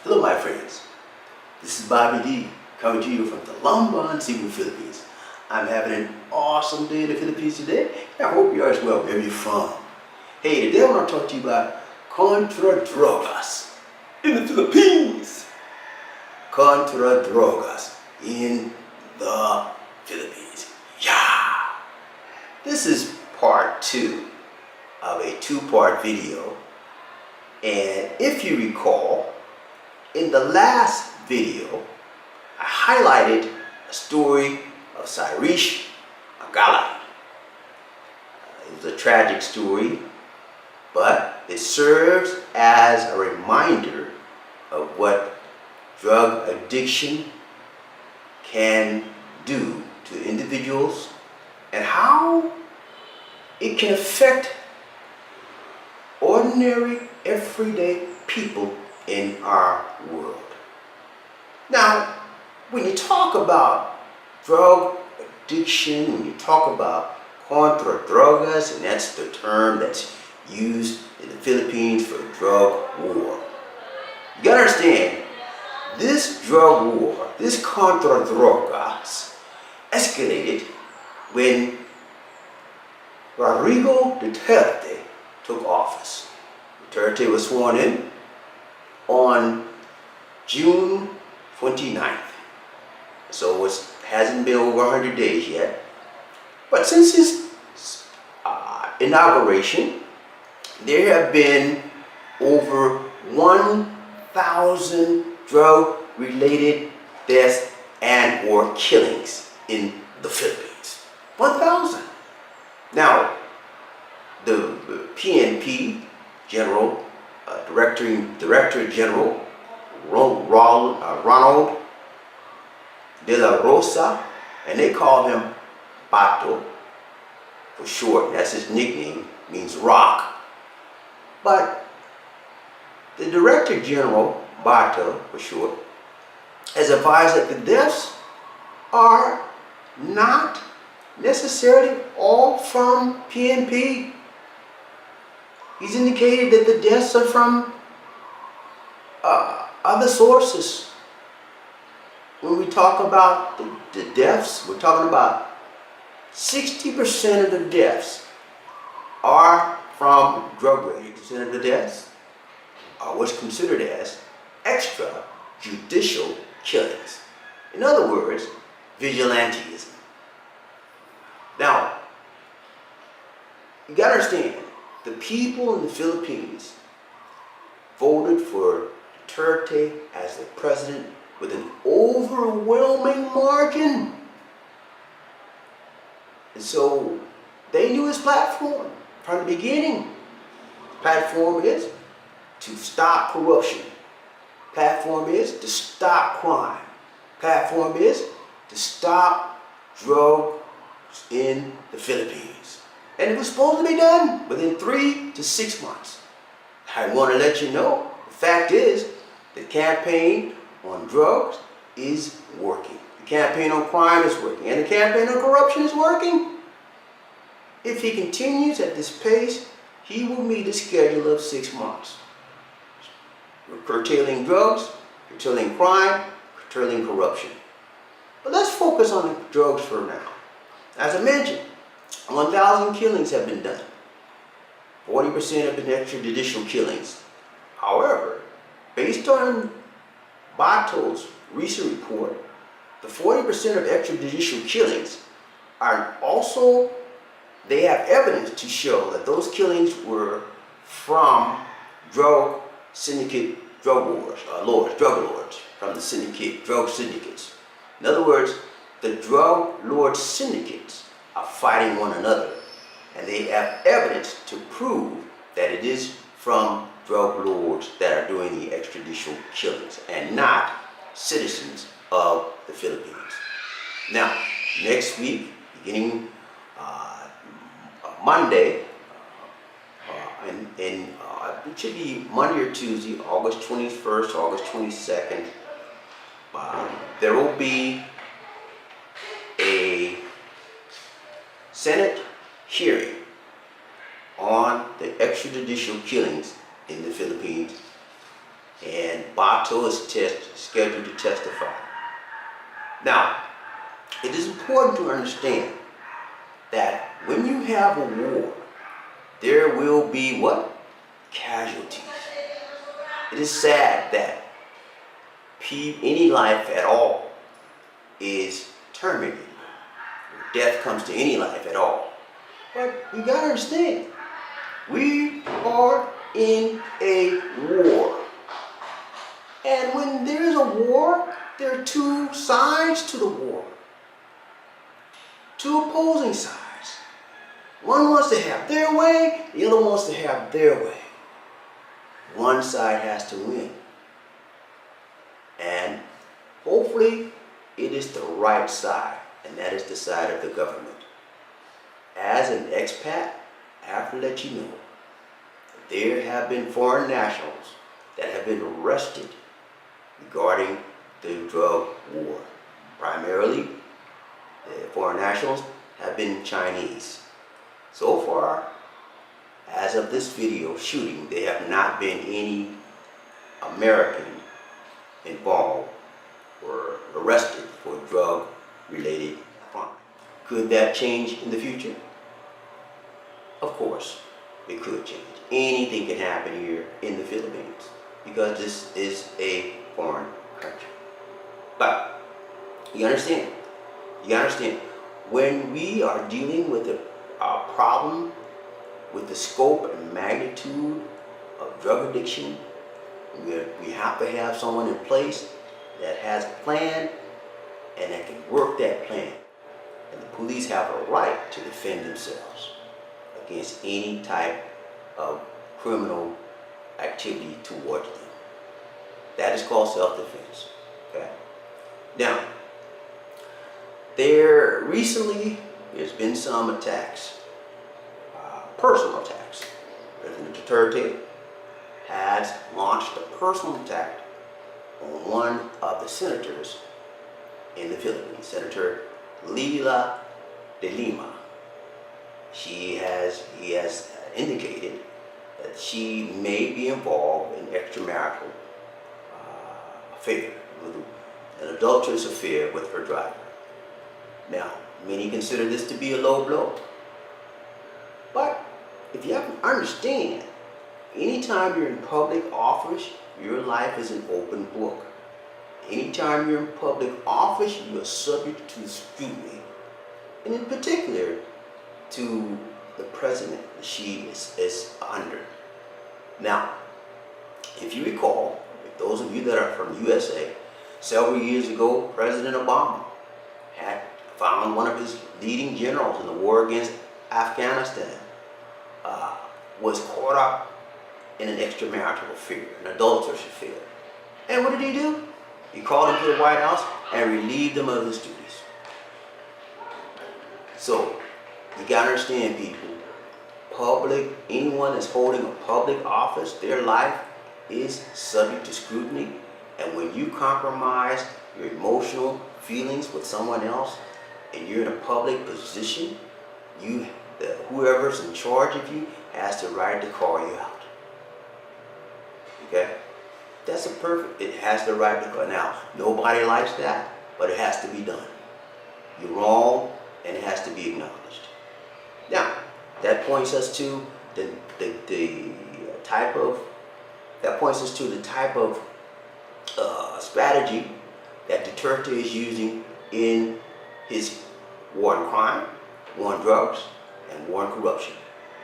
Hello my friends, this is Bobby D coming to you from the Lumban, Cebu, Philippines. I'm having an awesome day in the Philippines today. I hope you are as well, wherever you're from. Hey, today I want to talk to you about Contra Drogas in the Philippines. Contra Drogas in the Philippines. Yeah! This is part 2 of a 2-part video. And if you recall, in the last video, I highlighted a story of Syrish Agala. It was a tragic story, but it serves as a reminder of what drug addiction can do to individuals and how it can affect ordinary, everyday people in our world. Now, when you talk about drug addiction, when you talk about Contra Drogas, and that's the term that's used in the Philippines for drug war, you gotta understand, this drug war, this Contra Drogas, escalated when Rodrigo Duterte took office. Duterte was sworn in on June 29th. So it hasn't been over 100 days yet. But since his inauguration, there have been over 1,000 drug-related deaths and or killings in the Philippines. 1,000. Now, the PNP General, Director General Ronald de Larosa, and they call him Bato for short. That's his nickname, means rock. But the Director General, Bato for short, has advised that the deaths are not necessarily all from PNP. He's indicated that the deaths are from other sources. When we talk about the deaths, we're talking about 60% of the deaths are from drug-related. 60% of the deaths are what's considered as extrajudicial killings. In other words, vigilantism. Now, you gotta understand, the people in the Philippines voted for Duterte as the president with an overwhelming margin. And so they knew his platform from the beginning. The platform is to stop corruption. The platform is to stop crime. The platform is to stop drugs in the Philippines. And it was supposed to be done within 3 to 6 months. I want to let you know, the fact is, the campaign on drugs is working. The campaign on crime is working. And the campaign on corruption is working. If he continues at this pace, he will meet a schedule of 6 months. We're curtailing drugs, curtailing crime, curtailing corruption. But let's focus on the drugs for now. As I mentioned, 1,000 killings have been done. 40% have been extrajudicial killings. However, based on Bato's recent report, the 40% of extrajudicial killings are also, they have evidence to show that those killings were from drug syndicate drug lords, from the syndicate drug syndicates. In other words, the drug lord syndicates are fighting one another, and they have evidence to prove that it is from drug lords that are doing the extrajudicial killings and not citizens of the Philippines. Now, next week, beginning Monday, it should be Monday or Tuesday, August 21st, August 22nd, there will be a Senate hearing on the extrajudicial killings in the Philippines. and Bato is scheduled to testify. Now, it is important to understand that when you have a war, there will be what? Casualties. It is sad that any life at all is terminated. Death comes to any life at all. But you gotta understand, we are in a war. And when there is a war, there are two sides to the war. Two opposing sides. One wants to have their way, the other wants to have their way. One side has to win. And hopefully it is the right side, and that is the side of the government. As an expat, I have to let you know, there have been foreign nationals that have been arrested regarding the drug war. Primarily, the foreign nationals have been Chinese. So far, as of this video shooting, there have not been any American involved or arrested for drug-related crime. Could that change in the future? Of course, it could change. Anything can happen here in the Philippines because this is a foreign country. But you understand? When we are dealing with a problem with the scope and magnitude of drug addiction, we have to have someone in place that has a plan and that can work that plan. And the police have a right to defend themselves against any type of criminal activity towards them. That is called self-defense. Okay? Now, there's been some attacks, personal attacks. President Duterte has launched a personal attack on one of the senators in the Philippines, Senator Leila DeLima. He has indicated that she may be involved in extramarital affair, an adulterous affair with her driver. Now, many consider this to be a low blow. But if you have to understand, anytime you're in public office, your life is an open book. Anytime you're in public office, you are subject to scrutiny. And in particular, to the president that she is under. Now, if you recall, those of you that are from USA, several years ago, President Obama had found one of his leading generals in the war against Afghanistan was caught up in an extramarital affair, an adulterous affair. And what did he do? He called him to the White House and relieved him of his duties. So, you gotta understand, people, anyone that's holding a public office, their life is subject to scrutiny. And when you compromise your emotional feelings with someone else and you're in a public position, whoever's in charge of you has the right to call you out. Okay? It has the right to call. Now, nobody likes that, but it has to be done. You're wrong, and it has to be acknowledged. Now, that points us to the type of strategy that Duterte is using in his war on crime, war on drugs, and war on corruption.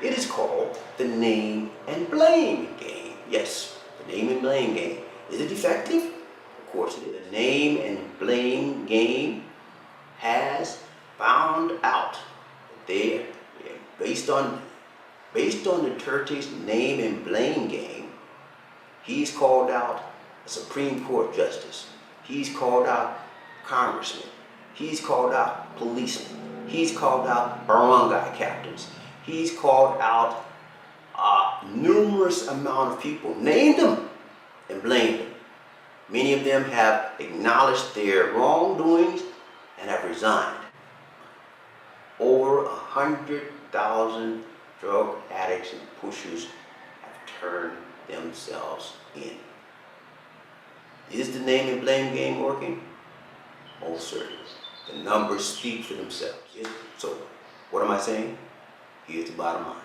It is called the name and blame game. Yes, the name and blame game. Is it effective? Of course it is. The name and blame game has found out that based on Duterte's name and blame game, he's called out a Supreme Court justice. He's called out congressmen. He's called out policemen. He's called out barangay captains. He's called out numerous amount of people, named them and blamed them. Many of them have acknowledged their wrongdoings and have resigned. Over 100,000 drug addicts and pushers have turned themselves in. Is the name and blame game working? Most certainly. The numbers speak for themselves. So, what am I saying? Here's the bottom line.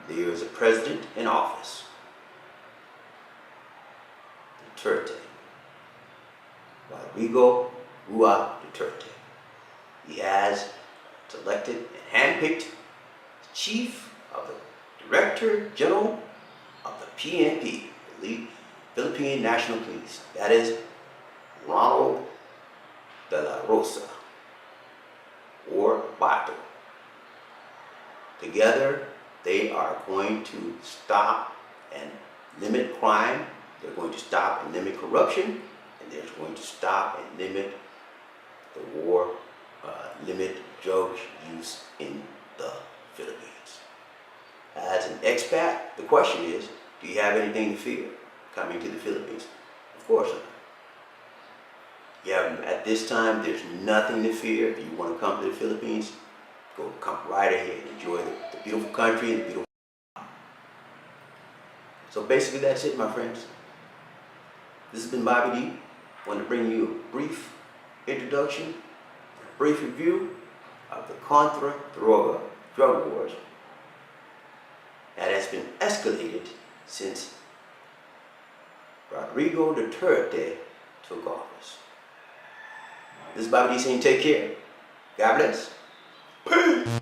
There is a president in office, Duterte, Rodrigo Duterte. He has selected and handpicked the chief of the Director General of the PNP, the Philippine National Police. That is Ronald de Larosa, or Bato. Together, they are going to stop and limit crime. They're going to stop and limit corruption, and they're going to stop and limit the war, limit drug use in the Philippines. As an expat, the question is, do you have anything to fear coming to the Philippines? Of course not. Yeah, at this time, there's nothing to fear. If you want to come to the Philippines, come right ahead. Enjoy the beautiful country and the beautiful. So basically, that's it, my friends. This has been Bobby D. I want to bring you a brief introduction, a brief review of the Contra Droga drug wars that has been escalated since Rodrigo Duterte took office. This is Bobby D saying take care. God bless. Peace.